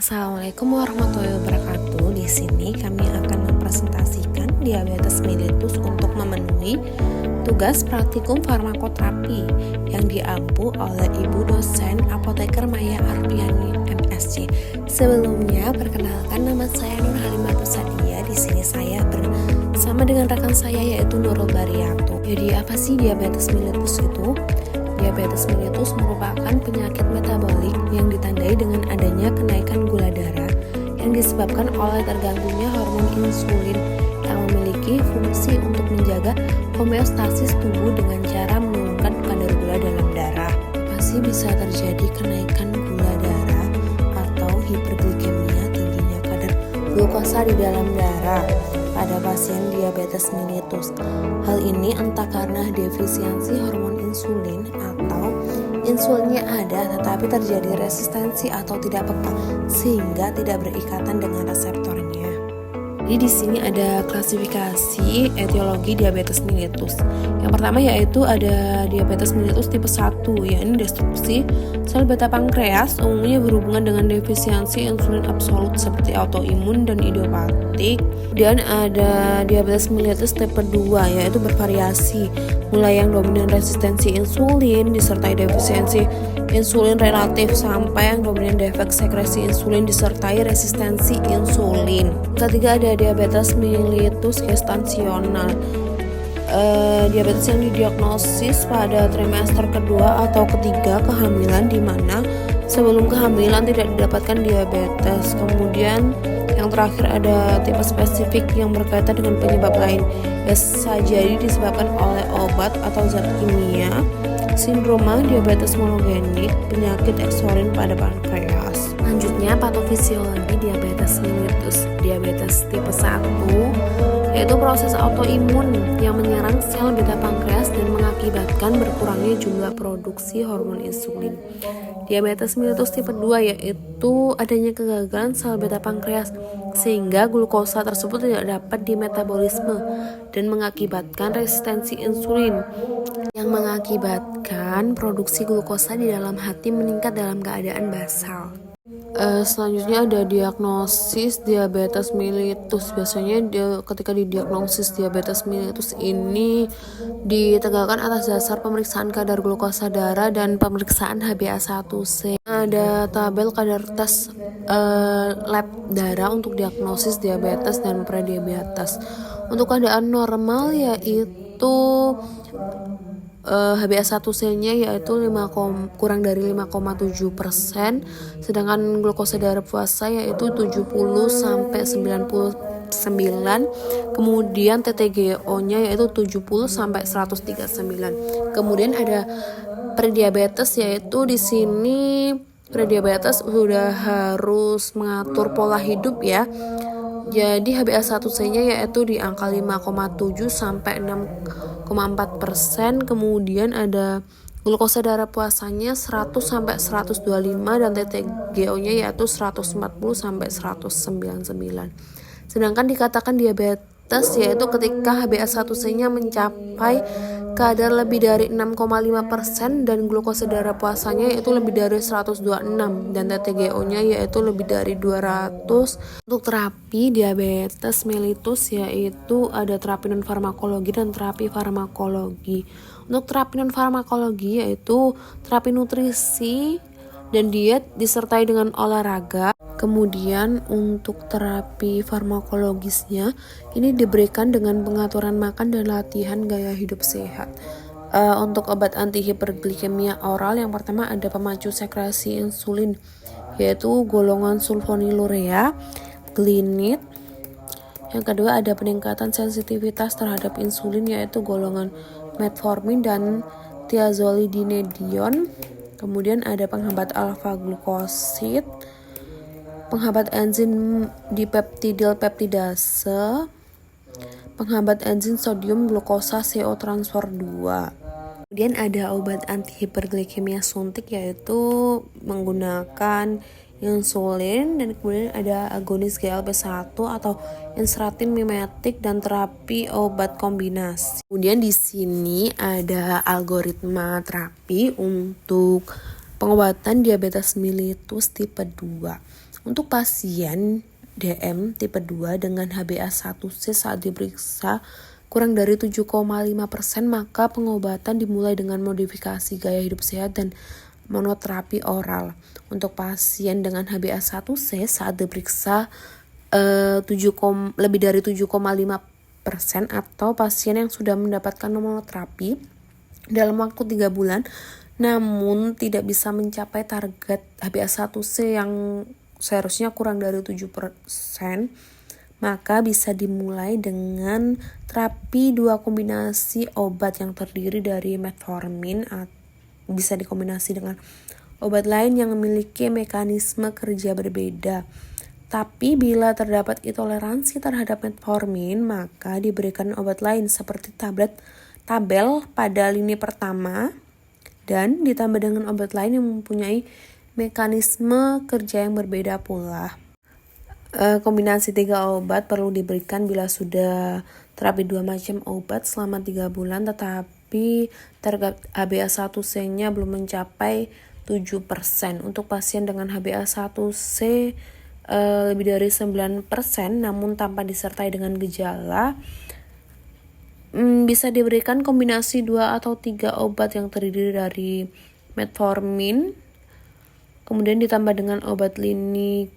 Assalamualaikum warahmatullahi wabarakatuh. Di sini kami akan mempresentasikan diabetes mellitus untuk memenuhi tugas praktikum farmakoterapi yang diampu oleh Ibu dosen apoteker Maya Arpiani MSc. Sebelumnya, perkenalkan nama saya Nur Halimah Sadia. Di sini saya bersama dengan rekan saya yaitu Nurul Bariyatu. Jadi apa sih diabetes mellitus itu? Diabetes mellitus merupakan penyakit metabolik yang ditandai dengan adanya kenaikan gula darah yang disebabkan oleh terganggunya hormon insulin yang memiliki fungsi untuk menjaga homeostasis tubuh dengan cara menurunkan kadar gula dalam darah. Masih bisa terjadi kenaikan gula darah atau hiperglikemia, tingginya kadar glukosa di dalam darah pada pasien diabetes mellitus. Hal ini entah karena defisiensi hormon insulin atau insulinnya ada tetapi terjadi resistensi atau tidak peka sehingga tidak berikatan dengan reseptornya. Jadi di sini ada klasifikasi etiologi diabetes mellitus. Yang pertama yaitu ada diabetes mellitus tipe 1, yakni destruksi sel beta pankreas, umumnya berhubungan dengan defisiensi insulin absolut seperti autoimun dan idiopatik. Kemudian ada diabetes mellitus tipe 2, yaitu bervariasi, mulai yang dominan resistensi insulin disertai defisiensi insulin relatif sampai yang dominan defek sekresi insulin disertai resistensi insulin. Ketiga ada diabetes mellitus gestasional. Diabetes yang didiagnosis pada trimester kedua atau ketiga kehamilan, di mana sebelum kehamilan tidak didapatkan diabetes. Kemudian yang terakhir ada tipe spesifik yang berkaitan dengan penyebab lain, bisa jadi disebabkan oleh obat atau zat kimia. Sindroma diabetes monogenik, penyakit eksorin pada pankreas. Selanjutnya patofisiologi diabetes mellitus. Diabetes tipe 1 yaitu proses autoimun yang menyerang sel beta pankreas dan mengakibatkan berkurangnya jumlah produksi hormon insulin. Diabetes mellitus tipe 2 yaitu adanya kegagalan sel beta pankreas sehingga glukosa tersebut tidak dapat dimetabolisme dan mengakibatkan resistensi insulin yang mengakibatkan produksi glukosa di dalam hati meningkat dalam keadaan basal. Selanjutnya ada diagnosis diabetes mellitus. Biasanya ketika didiagnosis diabetes mellitus ini ditegakkan atas dasar pemeriksaan kadar glukosa darah dan pemeriksaan HbA1c. Ada tabel kadar tes lab darah untuk diagnosis diabetes dan prediabetes. Untuk keadaan normal yaitu HbA1c-nya yaitu kurang dari 5,7%, sedangkan glukosa darah puasa yaitu 70 sampai 99, kemudian TTGO-nya yaitu 70 sampai 139. Kemudian ada prediabetes, yaitu di sini prediabetes sudah harus mengatur pola hidup ya. Jadi HbA1c-nya yaitu di angka 5,7 sampai 6,4%. Kemudian ada glukosa darah puasanya 100 sampai 125 dan TTGO-nya yaitu 140 sampai 199. Sedangkan dikatakan diabetes yaitu ketika HbA1c-nya mencapai kadar lebih dari 6,5% dan glukosa darah puasanya yaitu lebih dari 126 dan TTGO-nya yaitu lebih dari 200. Untuk terapi diabetes mellitus yaitu ada terapi non farmakologi dan terapi farmakologi. Untuk terapi non farmakologi yaitu terapi nutrisi dan diet disertai dengan olahraga. Kemudian untuk terapi farmakologisnya ini diberikan dengan pengaturan makan dan latihan gaya hidup sehat. Untuk obat anti hiperglikemia oral yang pertama ada pemacu sekresi insulin yaitu golongan sulfonylurea, glinit. Yang kedua ada peningkatan sensitivitas terhadap insulin yaitu golongan metformin dan thiazolidinedion. Kemudian ada penghambat alfa glukosid, penghambat enzim dipeptidyl peptidase, penghambat enzim sodium glukosa CO transfer 2. Kemudian ada obat anti hiperglikemia suntik yaitu menggunakan insulin, dan kemudian ada agonis GLP-1 atau insulin mimetik dan terapi obat kombinasi. Kemudian di sini ada algoritma terapi untuk pengobatan diabetes mellitus tipe 2. Untuk pasien DM tipe 2 dengan HbA1c saat diperiksa kurang dari 7,5%, maka pengobatan dimulai dengan modifikasi gaya hidup sehat dan monoterapi oral. Untuk pasien dengan HbA1c saat diperiksa lebih dari 7,5% atau pasien yang sudah mendapatkan monoterapi dalam waktu 3 bulan namun tidak bisa mencapai target HbA1c yang seharusnya kurang dari 7%, maka bisa dimulai dengan terapi 2 kombinasi obat yang terdiri dari metformin atau bisa dikombinasi dengan obat lain yang memiliki mekanisme kerja berbeda. Tapi bila terdapat intoleransi terhadap metformin, maka diberikan obat lain seperti tabel pada lini pertama dan ditambah dengan obat lain yang mempunyai mekanisme kerja yang berbeda pula. Kombinasi 3 obat perlu diberikan bila sudah terapi 2 macam obat selama 3 bulan tetapi target HbA1c-nya belum mencapai 7%. Untuk pasien dengan HbA1c lebih dari 9% namun tanpa disertai dengan gejala, bisa diberikan kombinasi 2 atau 3 obat yang terdiri dari metformin, kemudian ditambah dengan obat lini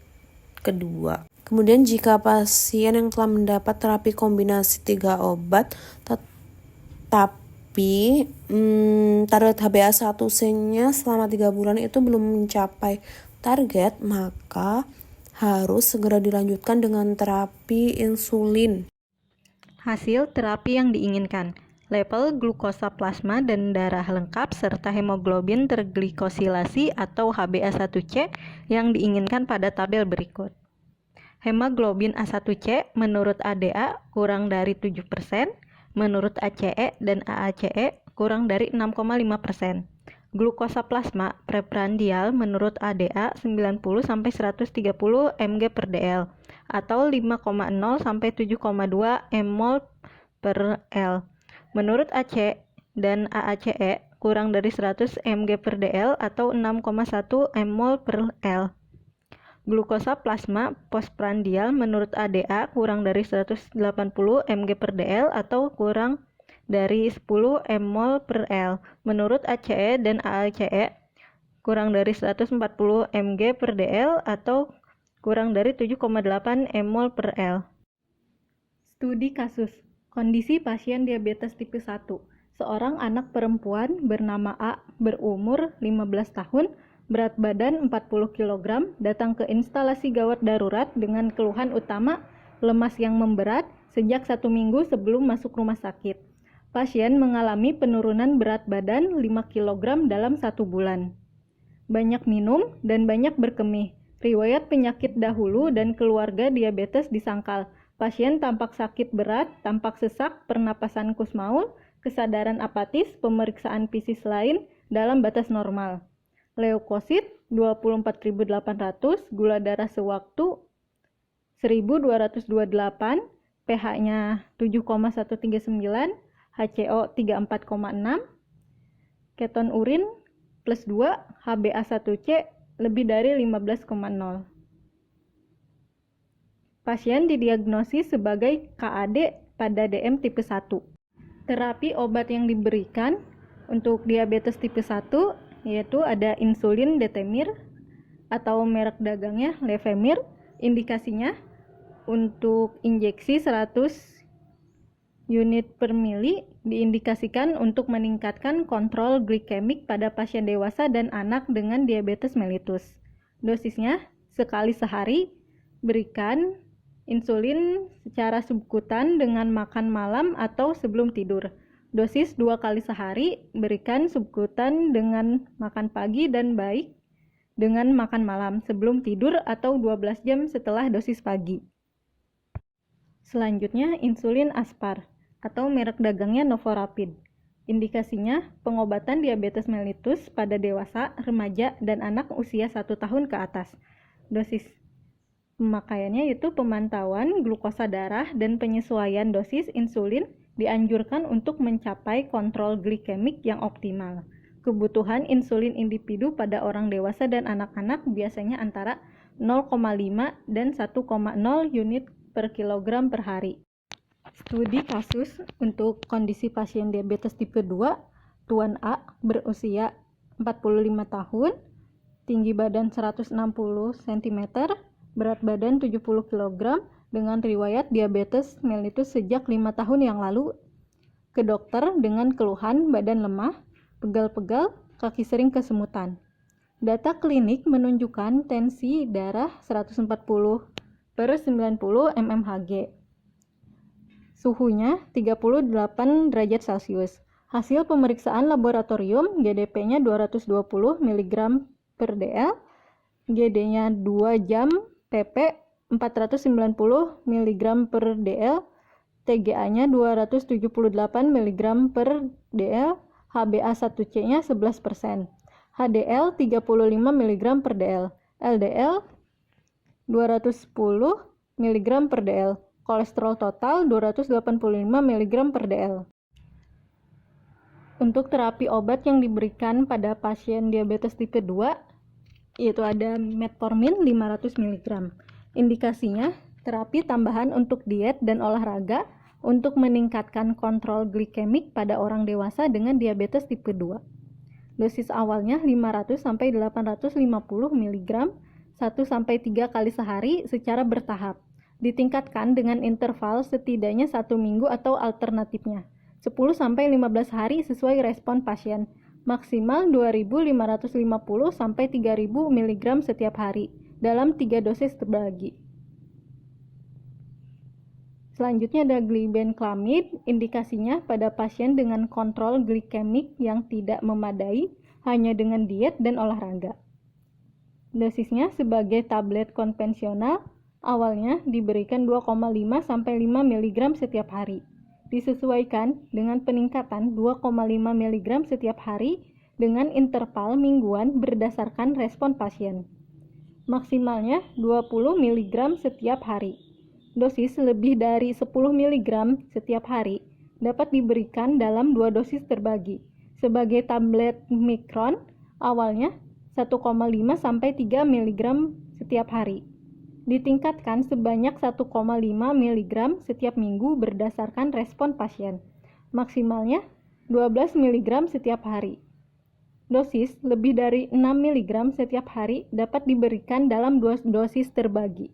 kedua. Kemudian jika pasien yang telah mendapat terapi kombinasi 3 obat tetapi target HbA1c-nya selama 3 bulan itu belum mencapai target, maka harus segera dilanjutkan dengan terapi insulin. Hasil terapi yang diinginkan: level glukosa plasma dan darah lengkap serta hemoglobin terglikosilasi atau HbA1c yang diinginkan pada tabel berikut. Hemoglobin A1c menurut ADA kurang dari 7%, menurut ACE dan AACE kurang dari 6,5%. Glukosa plasma preprandial menurut ADA 90-130 mg per dl atau 5,0 sampai 7,2 mol per L. Menurut AC dan AACE kurang dari 100 mg per dl atau 6,1 mol per L. Glukosa plasma postprandial menurut ADA kurang dari 180 mg per dl atau kurang dari 10 mol per L. Menurut ACE dan AACE kurang dari 140 mg per dl atau kurang dari 7,8 mol per L. Studi kasus. Kondisi pasien diabetes tipe 1. Seorang anak perempuan bernama A berumur 15 tahun, berat badan 40 kg, datang ke instalasi gawat darurat dengan keluhan utama lemas yang memberat sejak 1 minggu sebelum masuk rumah sakit. Pasien mengalami penurunan berat badan 5 kg dalam 1 bulan. Banyak minum dan banyak berkemih. Riwayat penyakit dahulu dan keluarga diabetes disangkal. Pasien tampak sakit berat, tampak sesak, pernapasan kusmaul, kesadaran apatis, pemeriksaan fisis lain dalam batas normal. Leukosit 24.800, gula darah sewaktu 1228, pH-nya 7,139, HCO 34,6, keton urin plus 2, HbA1c lebih dari 15,0. Pasien didiagnosis sebagai KAD pada DM tipe 1. Terapi obat yang diberikan untuk diabetes tipe 1 yaitu ada insulin detemir atau merek dagangnya Levemir. Indikasinya untuk injeksi 100 unit per mili, diindikasikan untuk meningkatkan kontrol glikemik pada pasien dewasa dan anak dengan diabetes mellitus. Dosisnya sekali sehari, berikan insulin secara subkutan dengan makan malam atau sebelum tidur. Dosis 2 kali sehari, berikan subkutan dengan makan pagi dan baik dengan makan malam sebelum tidur atau 12 jam setelah dosis pagi. Selanjutnya insulin aspar atau merek dagangnya Novorapid. Indikasinya pengobatan diabetes mellitus pada dewasa, remaja, dan anak usia 1 tahun ke atas. Dosis pemakaiannya yaitu pemantauan glukosa darah dan penyesuaian dosis insulin dianjurkan untuk mencapai kontrol glikemik yang optimal. Kebutuhan insulin individu pada orang dewasa dan anak-anak biasanya antara 0,5 dan 1,0 unit per kilogram per hari. Studi kasus untuk kondisi pasien diabetes tipe 2, Tuan A berusia 45 tahun, tinggi badan 160 cm, berat badan 70 kg, dengan riwayat diabetes mellitus sejak 5 tahun yang lalu, ke dokter dengan keluhan badan lemah, pegal-pegal, kaki sering kesemutan. Data klinik menunjukkan tensi darah 140/90 mmHg. Suhunya 38 derajat Celcius. Hasil pemeriksaan laboratorium, GDP-nya 220 mg per dl, GD-nya 2 jam, PP 490 mg per dl, TGA-nya 278 mg per dl, HbA1c-nya 11%. HDL 35 mg per dl, LDL 210 mg per dl, kolesterol total 285 mg per dl. Untuk terapi obat yang diberikan pada pasien diabetes tipe 2, yaitu ada metformin 500 mg. Indikasinya terapi tambahan untuk diet dan olahraga untuk meningkatkan kontrol glikemik pada orang dewasa dengan diabetes tipe 2. Dosis awalnya 500-850 mg 1-3 kali sehari secara bertahap. Ditingkatkan dengan interval setidaknya 1 minggu atau alternatifnya 10-15 hari sesuai respon pasien. Maksimal 2.550-3.000 mg setiap hari dalam 3 dosis terbagi. Selanjutnya ada glibenclamid, indikasinya pada pasien dengan kontrol glikemik yang tidak memadai hanya dengan diet dan olahraga. Dosisnya sebagai tablet konvensional, awalnya diberikan 2,5-5 mg setiap hari. Disesuaikan dengan peningkatan 2,5 mg setiap hari dengan interval mingguan berdasarkan respon pasien. Maksimalnya 20 mg setiap hari. Dosis lebih dari 10 mg setiap hari dapat diberikan dalam 2 dosis terbagi. Sebagai tablet mikron, awalnya 1,5-3 mg setiap hari. Ditingkatkan sebanyak 1,5 mg setiap minggu berdasarkan respon pasien. Maksimalnya 12 mg setiap hari. Dosis lebih dari 6 mg setiap hari dapat diberikan dalam 2 dosis terbagi.